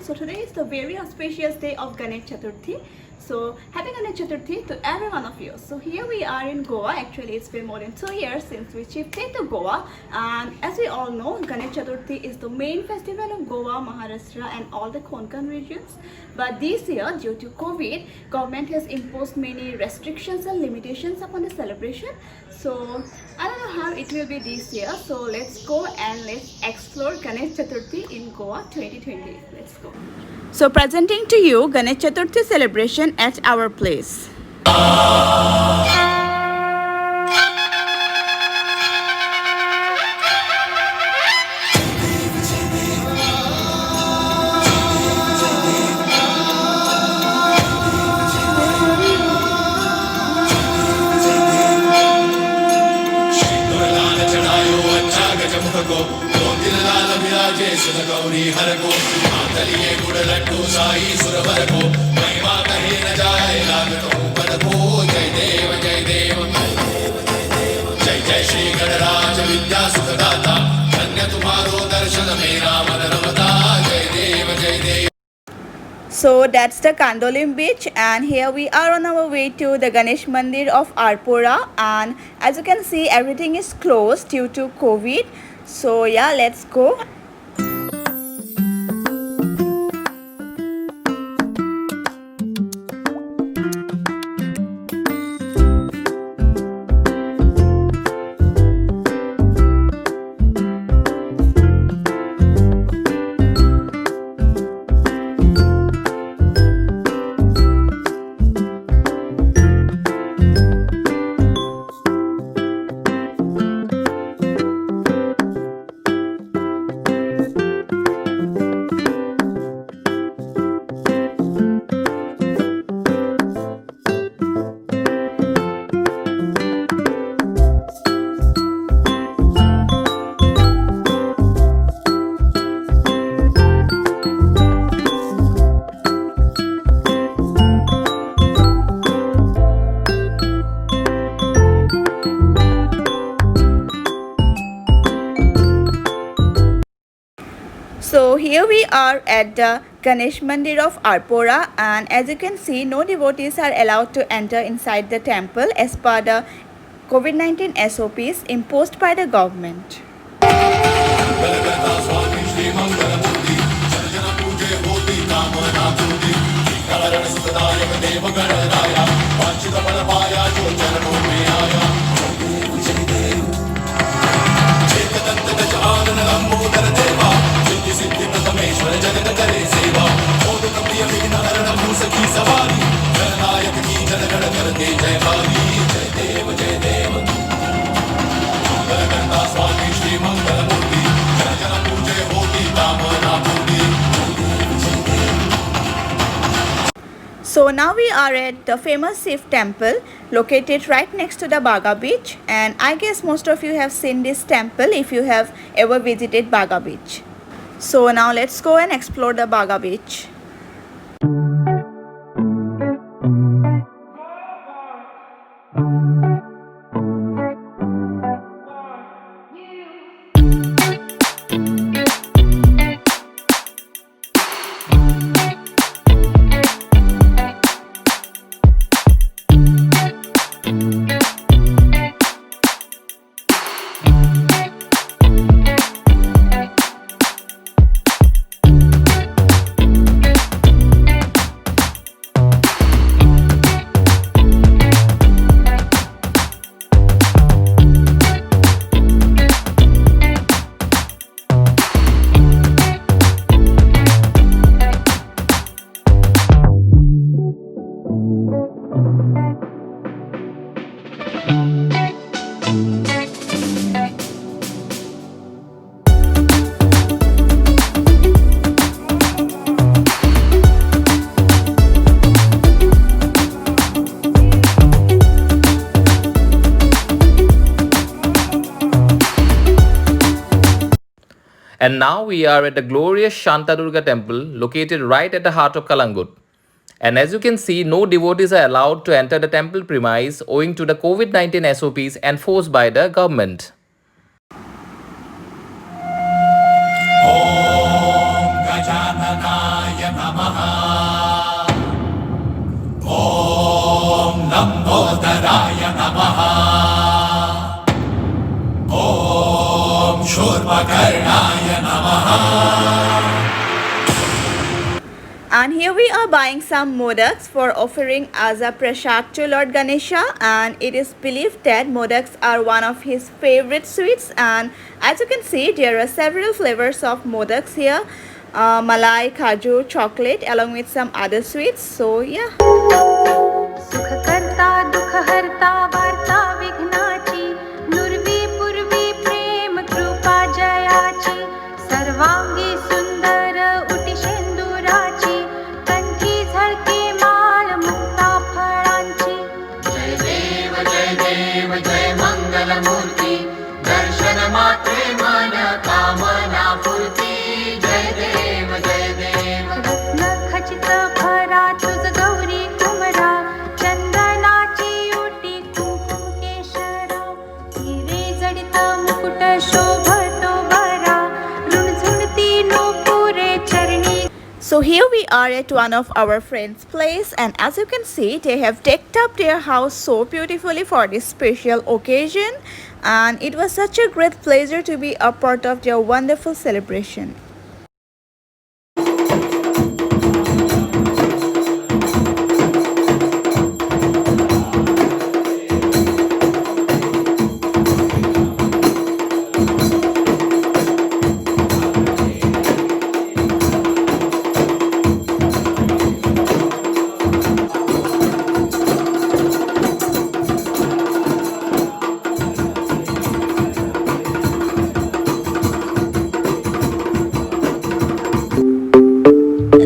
So today is the very auspicious day of Ganesh Chaturthi. So happy Ganesh Chaturthi to every one of you. So here we are in Goa. Actually it's been more than 2 years since we shifted to Goa, and as we all know, Ganesh Chaturthi is the main festival of Goa, Maharashtra and all the Konkan regions. But this year, due to COVID, government has imposed many restrictions and limitations upon the celebration. So I don't know how it will be this year. So let's go and let's explore Ganesh Chaturthi in Goa 2020. Let's go. So presenting to you Ganesh Chaturthi celebration at our place. Gauri हर को मातलिए गुड़ लड्डू साई सुरवर को महिमा कहे न जाए लागत ऊपर को जय देव जय देव जय जय श्री गणराज विद्या सुखदाता धन्य तुम्हारो दर्शन मेरा मन रमता जय देव जय देव. So that's the Kandolim beach, and here we are on our way to the Ganesh Mandir of Arpora, and as you can see everything is closed due to COVID. So yeah, let's go. So here we are at the Ganesh Mandir of Arpora, and as you can see, no devotees are allowed to enter inside the temple as per the COVID-19 SOPs imposed by the government. So now we are at the famous Shiv temple located right next to the Baga beach, and I guess most of you have seen this temple if you have ever visited Baga beach. So now let's go and explore the Baga beach. And now we are at the glorious Shantadurga temple located right at the heart of Kalangut. And as you can see, no devotees are allowed to enter the temple premise owing to the COVID-19 SOPs enforced by the government. Om Gajananaya कुम्भकर्णाय नमः And here we are buying some modaks for offering as a prasad to Lord Ganesha, and it is believed that modaks are one of his favorite sweets. And as you can see, there are several flavors of modaks here, malai, kaju, chocolate, along with some other sweets. So yeah. सुख करता दुख हरता वार्ता विघ्नाची नुरवी पूर्वी प्रेम कृपा जयाची सर्वांगी सुंदर उटी शेंदुराची कंठी झळके माळ मुक्ता फळांची जय देव जय मंगल मूर्ती दर्शन मात्रे मन कामना पूर्ती जय देव रत्न खचित भरा तुझ गौरी कुमरा चंदनाची उटी कुंकुम केशरा हिरे जडित मुकुट शोभतो बरा रुणझुणती नूपुरे चरणी. So here we are at one of our friends' place, and as you can see, they have decked up their house so beautifully for this special occasion, and it was such a great pleasure to be a part of their wonderful celebration.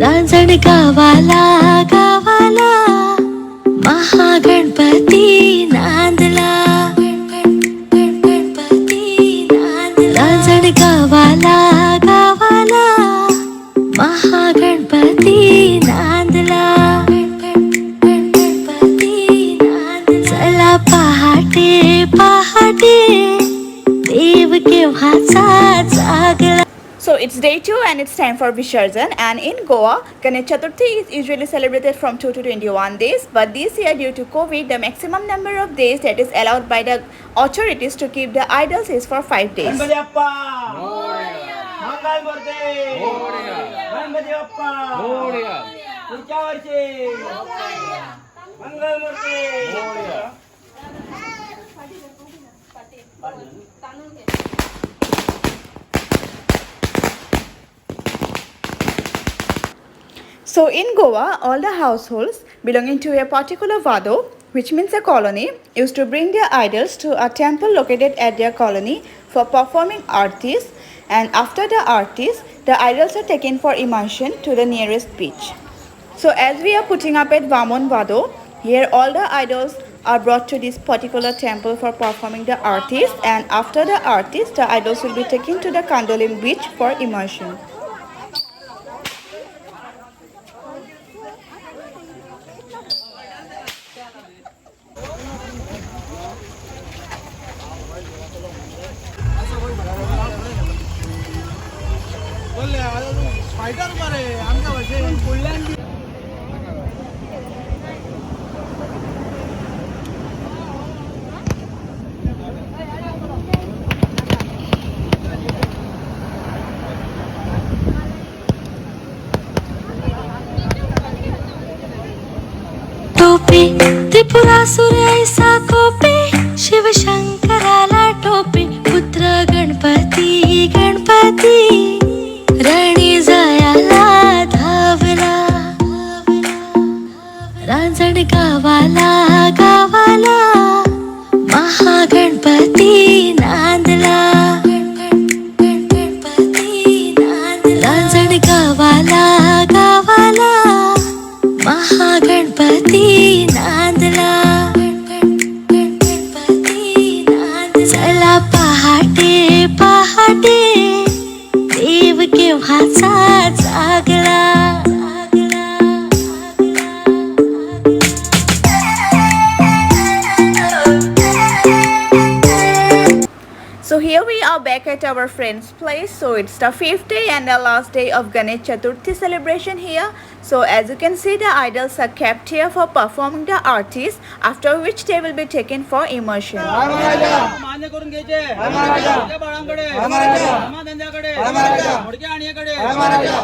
रांजण गावाला गावाला महागणपती नांदला गणपती नांदला रांजण गावाला गावाला महागणपती नांदला गणपती नांदला चला पहाटे पहाटे देव केव्हाचा जागला. So it's day 2 and it's time for Visarjan, and in Goa, Ganesh Chaturthi is usually celebrated from 2 to 21 days, but this year due to COVID, the maximum number of days that is allowed by the authorities to keep the idols is for 5 days. Ganpati Bappa मंगल मूर्ती गणपती बाप्पा पुढच्या वर्षी मंगल मूर्ती. So in Goa, all the households belonging to a particular vado, which means a colony, used to bring their idols to a temple located at their colony for performing artis, and after the artis, the idols are taken for immersion to the nearest beach. So as we are putting up at Vamon Vado, here all the idols are brought to this particular temple for performing the artis, and after the artis, the idols will be taken to the Kandolim beach for immersion. Fighter मारे आमच्या भाषेत पुढल्यान टोपी त्रिपुरासुर ऐसा कोपे शिवशंकराला टोपे पुत्र गणपती गणपती रणी जायाला धावला रांजण गावाला गावाला महागणपती नांदला गणपती नांदला रांजण गावाला गावाला महागणपती नांदला गणपती नांदला चला पहाटे पहाटे at our friend's place. So it's the 5th day and the last day of Ganesh Chaturthi celebration here. So as you can see, the idols are kept here for performing the artis, after which they will be taken for immersion. मान्य करून घ्यायचे मोठ्या बाळांकडे धंद्याकडे मोडक्या आणीकडे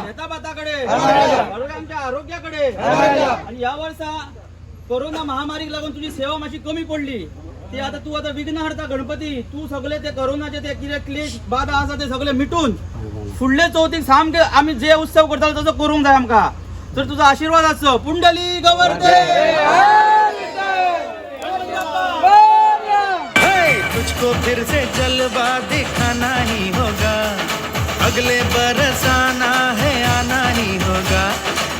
शेतापाताकडे आमच्या आरोग्याकडे आणि या वर्षा corona महामारीक लागून तुझी सेवा माशी कमी पडली ती आता तू आता विघ्नहर्ता गणपती तू सगळे ते कोरोनाचे ते किती क्लेश बाधा असा ते सगळे मिटून फुडले चौथीक सामके आम्ही जे उत्सव करता तसं करूंक जाय आमका तर तुझा आशीर्वाद असो पुंडली गवर्ते तुझको फिर से जलवा दिखाना ही होगा अगले बरस आना है आना ही होगा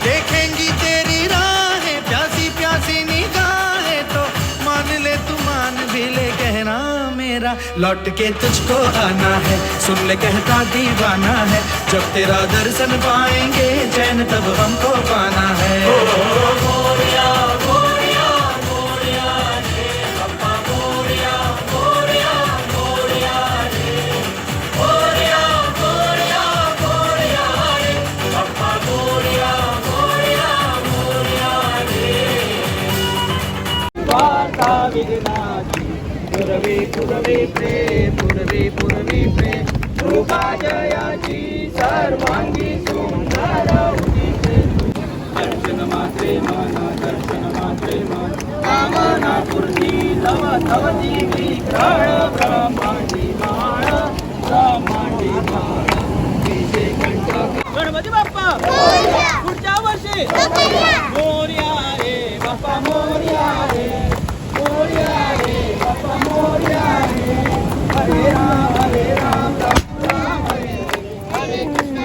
देखेंगी तेरी राहें प्यासी प्यासी निगाहें तो मान ले तू मान भी ले कहना मेरा लौट के तुझको आना है सुन ले कहता दीवाना है जब तेरा दर्शन पाएंगे चैन तब हमको पाना है मोरिया मोरिया मोरिया रे बाबा मोरिया मोरिया मोरिया रे मोरिया मोरिया मोरिया रे बाबा मोरिया मोरिया मोरिया रे वार्ता विघ्नाची पुरवे पुरवे प्रेम पुरवे पुरवे प्रेम कृपा जयाची सर्वांगी सुंदर उदिते दर्शन मात्रे मन कामना पूर्ती तव तव दिवी ग्रहण ब्रह्मांडी माळ विजय कंठ गणपती बाप्पा पुढच्या वर्षी मोरया रे बाप्पा मोरया रे मोरया रे बाप्पा मोरया रे हरे Ram Ram Ram Hare Hare Krishna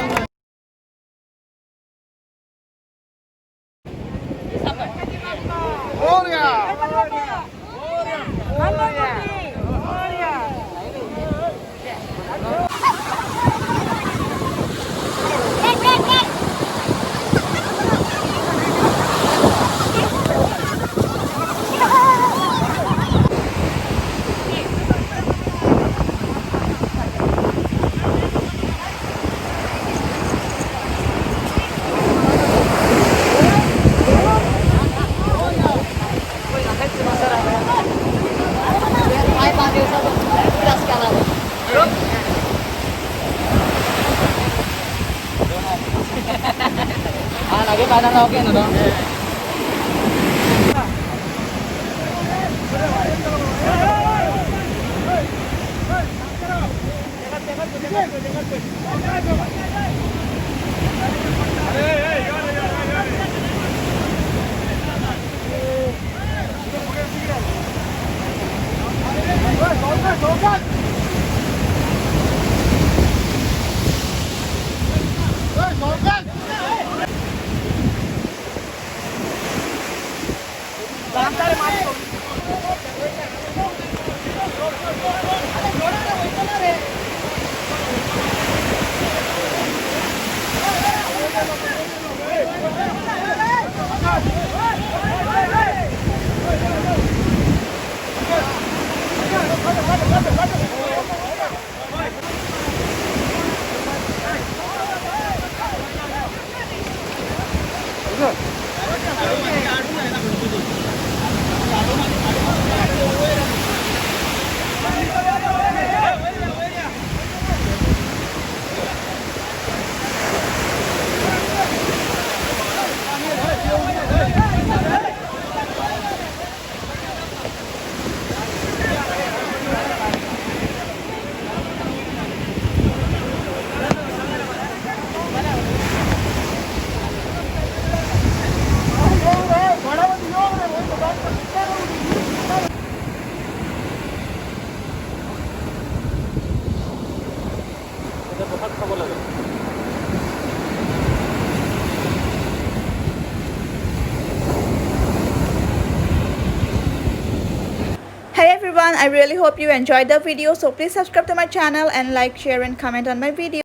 Hey everyone, I really hope you enjoyed the video. So please subscribe to my channel and like, share and comment on my video.